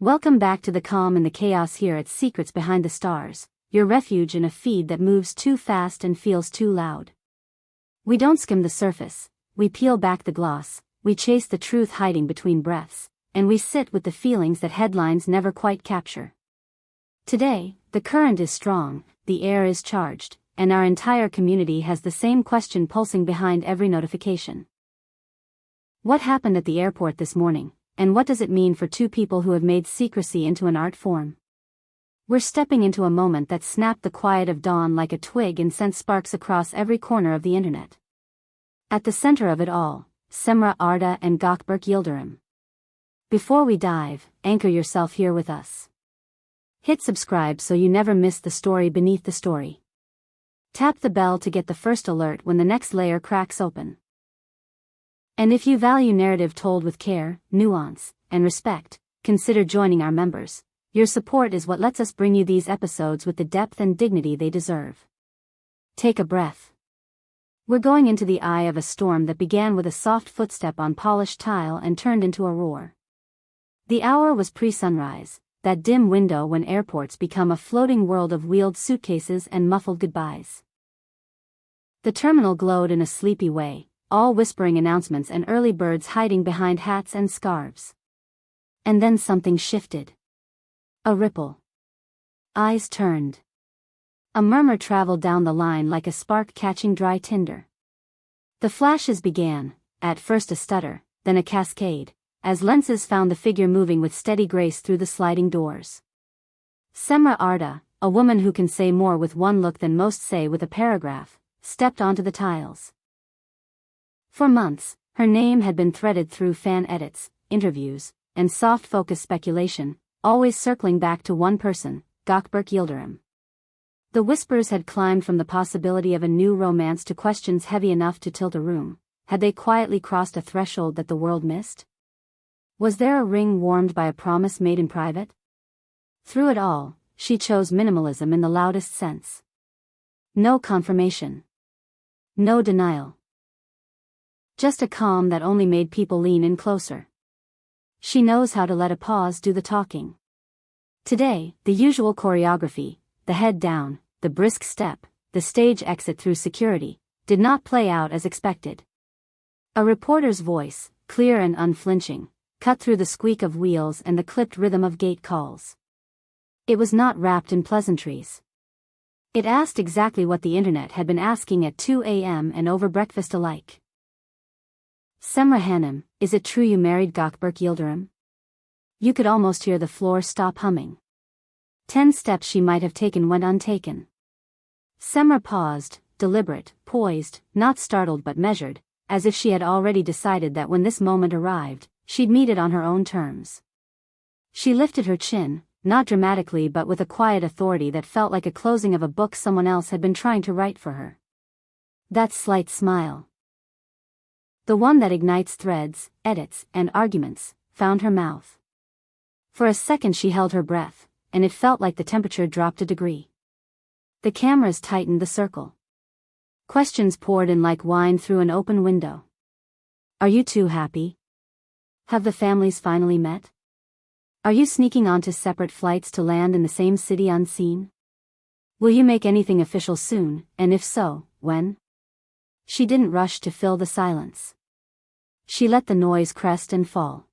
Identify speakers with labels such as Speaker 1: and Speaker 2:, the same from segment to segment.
Speaker 1: Welcome back to the calm and the chaos here at Secrets Behind the Stars, your refuge in a feed that moves too fast and feels too loud. We don't skim the surface, we peel back the gloss, we chase the truth hiding between breaths, and we sit with the feelings that headlines never quite capture. Today, the current is strong, the air is charged, and our entire community has the same question pulsing behind every notification. What happened at the airport this morning? And what does it mean for two people who have made secrecy into an art form? We're stepping into a moment that snapped the quiet of dawn like a twig and sent sparks across every corner of the internet. At the center of it all, Cemre, Arda and Gökberk Yıldırım. Before we dive, anchor yourself here with us. Hit subscribe so you never miss the story beneath the story. Tap the bell to get the first alert when the next layer cracks open. And if you value narrative told with care, nuance, and respect, consider joining our members. Your support is what lets us bring you these episodes with the depth and dignity they deserve. Take a breath. We're going into the eye of a storm that began with a soft footstep on polished tile and turned into a roar. The hour was pre-sunrise, that dim window when airports become a floating world of wheeled suitcases and muffled goodbyes. The terminal glowed in a sleepy way, all whispering announcements and early birds hiding behind hats and scarves. And then something shifted. A ripple. Eyes turned. A murmur traveled down the line like a spark catching dry tinder. The flashes began, at first a stutter, then a cascade, as lenses found the figure moving with steady grace through the sliding doors. Cemre Arda, a woman who can say more with one look than most say with a paragraph, stepped onto the tiles. For months, her name had been threaded through fan edits, interviews, and soft-focus speculation, always circling back to one person, Gökberk Yıldırım. The whispers had climbed from the possibility of a new romance to questions heavy enough to tilt a room. Had they quietly crossed a threshold that the world missed? Was there a ring warmed by a promise made in private? Through it all, she chose minimalism in the loudest sense. No confirmation. No denial. Just a calm that only made people lean in closer. She knows how to let a pause do the talking. Today, the usual choreography, the head down, the brisk step, the stage exit through security, did not play out as expected. A reporter's voice, clear and unflinching, cut through the squeak of wheels and the clipped rhythm of gate calls. It was not wrapped in pleasantries. It asked exactly what the internet had been asking at 2 a.m. and over breakfast alike. Cemre Hanım, is it true you married Gökberk Yıldırım? You could almost hear the floor stop humming. 10 steps she might have taken went untaken. Cemre paused, deliberate, poised, not startled but measured, as if she had already decided that when this moment arrived, she'd meet it on her own terms. She lifted her chin, not dramatically but with a quiet authority that felt like a closing of a book someone else had been trying to write for her. That slight smile, the one that ignites threads, edits, and arguments, found her mouth. For a second she held her breath, and it felt like the temperature dropped a degree. The cameras tightened the circle. Questions poured in like wine through an open window. Are you two happy? Have the families finally met? Are you sneaking onto separate flights to land in the same city unseen? Will you make anything official soon, and if so, when? She didn't rush to fill the silence. She let the noise crest and fall.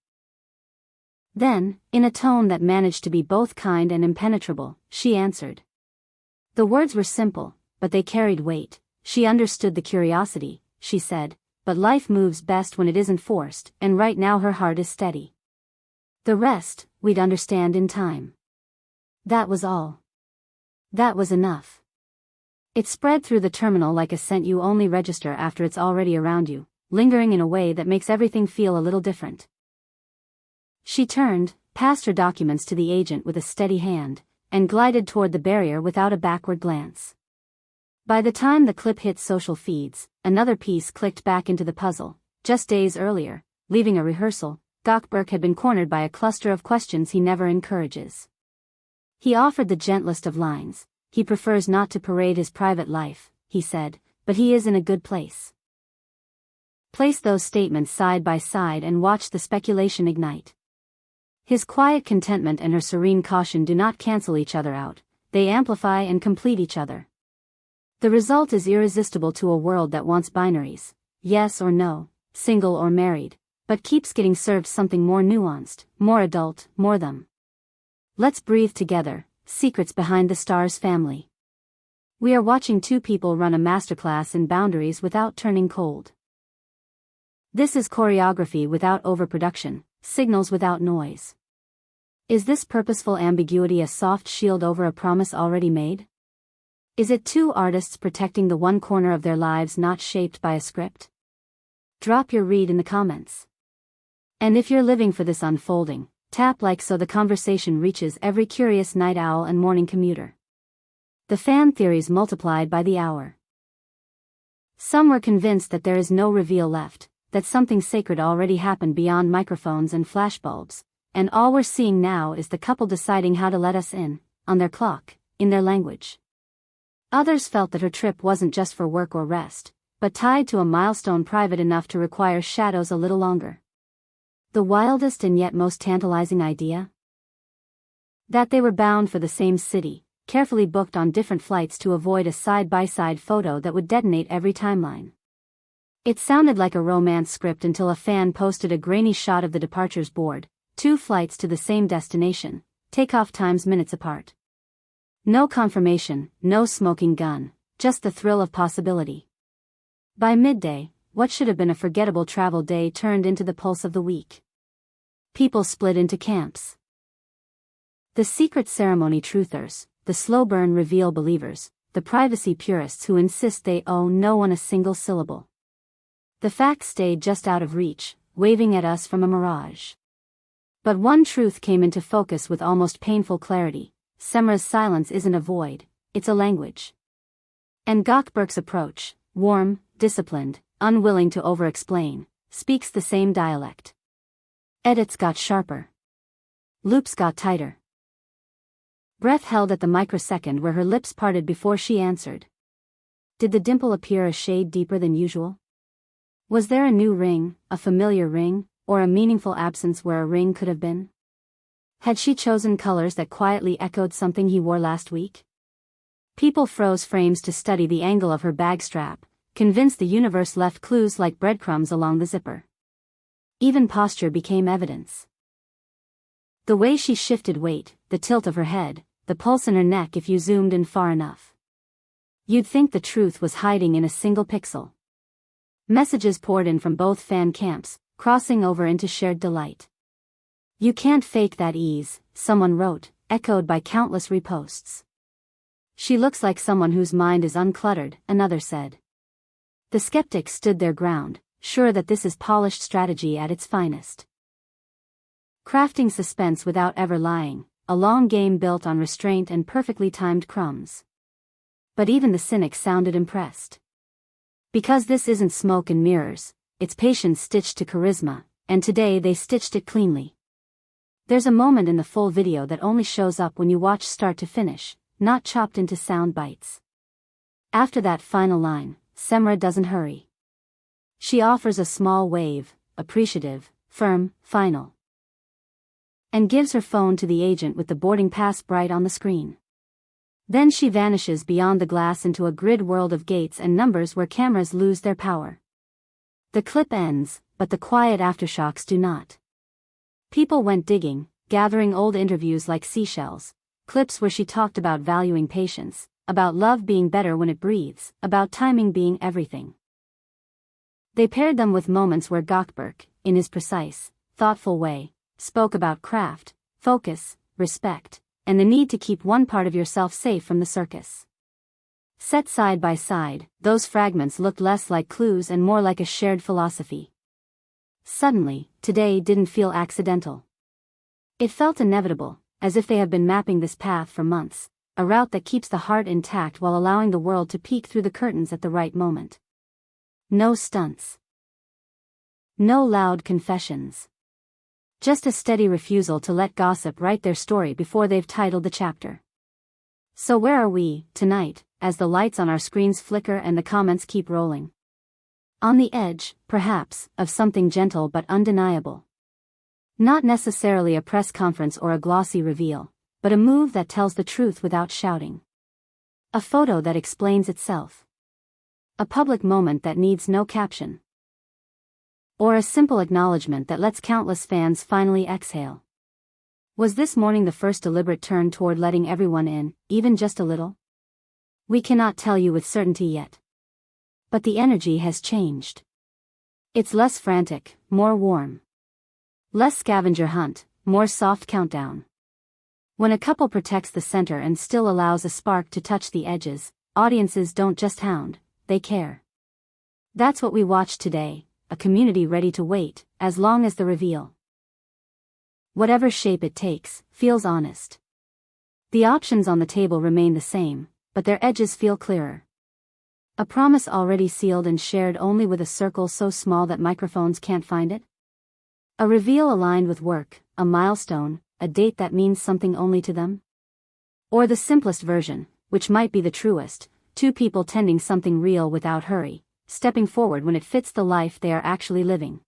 Speaker 1: Then, in a tone that managed to be both kind and impenetrable, she answered. The words were simple, but they carried weight. She understood the curiosity, she said, but life moves best when it isn't forced, and right now her heart is steady. The rest, we'd understand in time. That was all. That was enough. It spread through the terminal like a scent you only register after it's already around you, lingering in a way that makes everything feel a little different. She turned, passed her documents to the agent with a steady hand, and glided toward the barrier without a backward glance. By the time the clip hit social feeds, another piece clicked back into the puzzle. Just days earlier, leaving a rehearsal, Gökberk had been cornered by a cluster of questions he never encourages. He offered the gentlest of lines. He prefers not to parade his private life, he said, but he is in a good place. Place those statements side by side and watch the speculation ignite. His quiet contentment and her serene caution do not cancel each other out, they amplify and complete each other. The result is irresistible to a world that wants binaries, yes or no, single or married, but keeps getting served something more nuanced, more adult, more them. Let's breathe together, secrets behind the stars family. We are watching two people run a masterclass in boundaries without turning cold. This is choreography without overproduction, signals without noise. Is this purposeful ambiguity a soft shield over a promise already made? Is it two artists protecting the one corner of their lives not shaped by a script? Drop your read in the comments. And if you're living for this unfolding, tap like so the conversation reaches every curious night owl and morning commuter. The fan theories multiplied by the hour. Some were convinced that there is no reveal left, that something sacred already happened beyond microphones and flashbulbs, and all we're seeing now is the couple deciding how to let us in, on their clock, in their language. Others felt that her trip wasn't just for work or rest, but tied to a milestone private enough to require shadows a little longer. The wildest and yet most tantalizing idea? That they were bound for the same city, carefully booked on different flights to avoid a side-by-side photo that would detonate every timeline. It sounded like a romance script until a fan posted a grainy shot of the departures board, 2 flights to the same destination, takeoff times minutes apart. No confirmation, no smoking gun, just the thrill of possibility. By midday, what should have been a forgettable travel day turned into the pulse of the week. People split into camps. The secret ceremony truthers, the slow burn reveal believers, the privacy purists who insist they owe no one a single syllable. The facts stayed just out of reach, waving at us from a mirage. But one truth came into focus with almost painful clarity: Cemre's silence isn't a void, it's a language. And Gökberk's approach, warm, disciplined, unwilling to over-explain, speaks the same dialect. Edits got sharper. Loops got tighter. Breath held at the microsecond where her lips parted before she answered. Did the dimple appear a shade deeper than usual? Was there a new ring, a familiar ring, or a meaningful absence where a ring could have been? Had she chosen colors that quietly echoed something he wore last week? People froze frames to study the angle of her bag strap, convinced the universe left clues like breadcrumbs along the zipper. Even posture became evidence. The way she shifted weight, the tilt of her head, the pulse in her neck if you zoomed in far enough. You'd think the truth was hiding in a single pixel. Messages poured in from both fan camps, crossing over into shared delight. "You can't fake that ease," someone wrote, echoed by countless reposts. "She looks like someone whose mind is uncluttered," another said. The skeptics stood their ground, sure that this is polished strategy at its finest. Crafting suspense without ever lying, a long game built on restraint and perfectly timed crumbs. But even the cynics sounded impressed. Because this isn't smoke and mirrors, it's patience stitched to charisma, and today they stitched it cleanly. There's a moment in the full video that only shows up when you watch start to finish, not chopped into sound bites. After that final line, Cemre doesn't hurry. She offers a small wave, appreciative, firm, final. And gives her phone to the agent with the boarding pass bright on the screen. Then she vanishes beyond the glass into a grid world of gates and numbers where cameras lose their power. The clip ends, but the quiet aftershocks do not. People went digging, gathering old interviews like seashells, clips where she talked about valuing patience, about love being better when it breathes, about timing being everything. They paired them with moments where Gökberk, in his precise, thoughtful way, spoke about craft, focus, respect, and the need to keep one part of yourself safe from the circus. Set side by side, those fragments looked less like clues and more like a shared philosophy. Suddenly, today didn't feel accidental. It felt inevitable, as if they have been mapping this path for months, a route that keeps the heart intact while allowing the world to peek through the curtains at the right moment. No stunts. No loud confessions. Just a steady refusal to let gossip write their story before they've titled the chapter. So where are we, tonight, as the lights on our screens flicker and the comments keep rolling? On the edge, perhaps, of something gentle but undeniable. Not necessarily a press conference or a glossy reveal, but a move that tells the truth without shouting. A photo that explains itself. A public moment that needs no caption. Or a simple acknowledgement that lets countless fans finally exhale. Was this morning the first deliberate turn toward letting everyone in, even just a little? We cannot tell you with certainty yet. But the energy has changed. It's less frantic, more warm. Less scavenger hunt, more soft countdown. When a couple protects the center and still allows a spark to touch the edges, audiences don't just hound, they care. That's what we watched today, a community ready to wait, as long as the reveal, whatever shape it takes, feels honest. The options on the table remain the same, but their edges feel clearer. A promise already sealed and shared only with a circle so small that microphones can't find it? A reveal aligned with work, a milestone, a date that means something only to them? Or the simplest version, which might be the truest, two people tending something real without hurry, stepping forward when it fits the life they are actually living.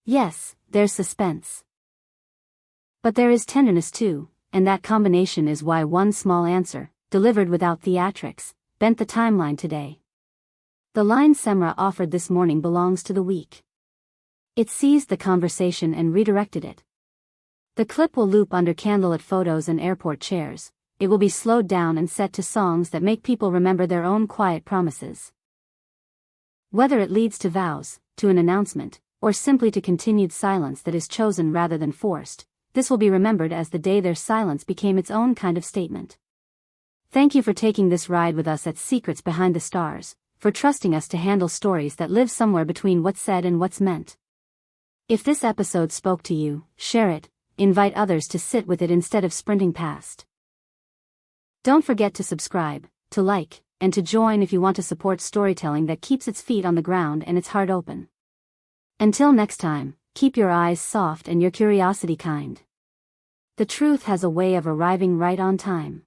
Speaker 1: Yes, there's suspense. But there is tenderness too, and that combination is why one small answer, delivered without theatrics, bent the timeline today. The line Cemre offered this morning belongs to the week. It seized the conversation and redirected it. The clip will loop under candlelit photos and airport chairs. It will be slowed down and set to songs that make people remember their own quiet promises. Whether it leads to vows, to an announcement, or simply to continued silence that is chosen rather than forced, this will be remembered as the day their silence became its own kind of statement. Thank you for taking this ride with us at Secrets Behind the Stars, for trusting us to handle stories that live somewhere between what's said and what's meant. If this episode spoke to you, share it, invite others to sit with it instead of sprinting past. Don't forget to subscribe, to like, and to join if you want to support storytelling that keeps its feet on the ground and its heart open. Until next time, keep your eyes soft and your curiosity kind. The truth has a way of arriving right on time.